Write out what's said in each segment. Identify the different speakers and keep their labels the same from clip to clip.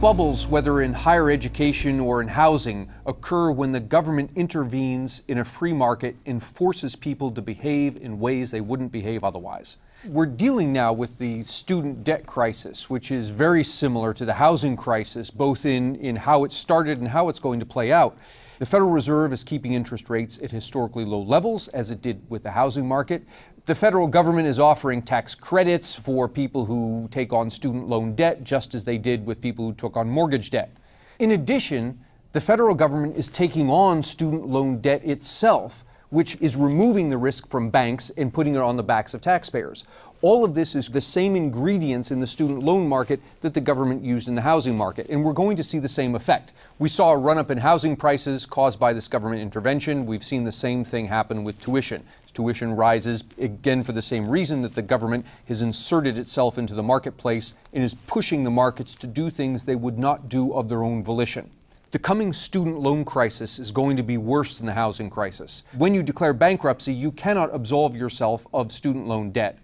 Speaker 1: Bubbles, whether in higher education or in housing, occur when the government intervenes in a free market and forces people to behave in ways they wouldn't behave otherwise. We're dealing now with the student debt crisis, which is very similar to the housing crisis, both in how it started and how it's going to play out. The Federal Reserve is keeping interest rates at historically low levels, as it did with the housing market. The federal government is offering tax credits for people who take on student loan debt, just as they did with people who took on mortgage debt. In addition, the federal government is taking on student loan debt itself, which is removing the risk from banks and putting it on the backs of taxpayers. All of this is the same ingredients in the student loan market that the government used in the housing market, and we're going to see the same effect. We saw a run-up in housing prices caused by this government intervention. We've seen the same thing happen with tuition. Tuition rises, again, for the same reason that the government has inserted itself into the marketplace and is pushing the markets to do things they would not do of their own volition. The coming student loan crisis is going to be worse than the housing crisis. When you declare bankruptcy, you cannot absolve yourself of student loan debt.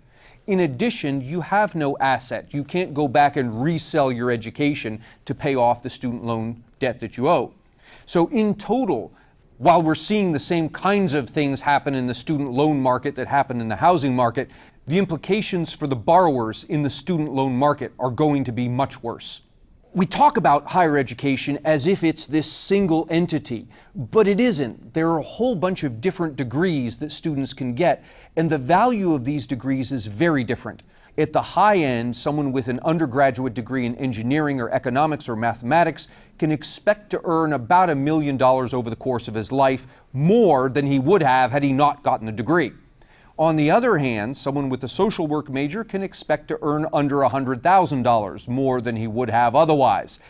Speaker 1: In addition, you have no asset. You can't go back and resell your education to pay off the student loan debt that you owe. So in total, while we're seeing the same kinds of things happen in the student loan market that happen in the housing market, the implications for the borrowers in the student loan market are going to be much worse. We talk about higher education as if it's this single entity, but it isn't. There are a whole bunch of different degrees that students can get, and the value of these degrees is very different. At the high end, someone with an undergraduate degree in engineering or economics or mathematics can expect to earn about $1 million over the course of his life, more than he would have had he not gotten a degree. On the other hand, someone with a social work major can expect to earn under $100,000, more than he would have otherwise.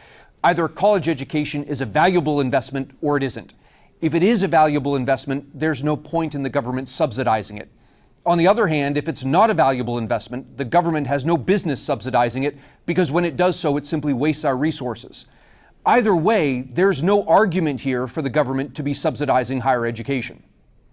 Speaker 1: Either college education is a valuable investment or it isn't. If it is a valuable investment, there's no point in the government subsidizing it. On the other hand, if it's not a valuable investment, the government has no business subsidizing it, because when it does so, it simply wastes our resources. Either way, there's no argument here for the government to be subsidizing higher education.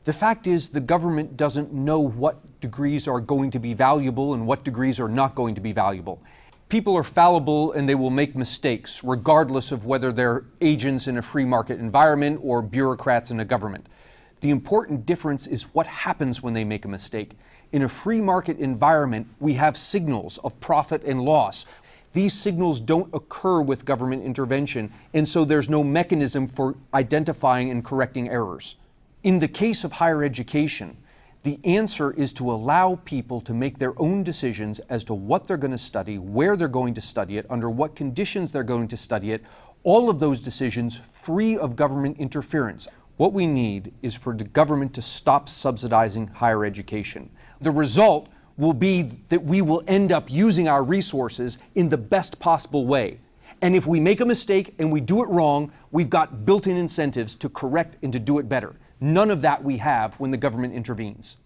Speaker 1: The fact is, the government doesn't know what degrees are going to be valuable and what degrees are not going to be valuable. People are fallible and they will make mistakes, regardless of whether they're agents in a free market environment or bureaucrats in a government. The important difference is what happens when they make a mistake. In a free market environment, we have signals of profit and loss. These signals don't occur with government intervention, and so there's no mechanism for identifying and correcting errors. In the case of higher education, the answer is to allow people to make their own decisions as to what they're going to study, where they're going to study it, under what conditions they're going to study it, all of those decisions free of government interference. What we need is for the government to stop subsidizing higher education. The result will be that we will end up using our resources in the best possible way. And if we make a mistake and we do it wrong, we've got built-in incentives to correct and to do it better. None of that we have when the government intervenes.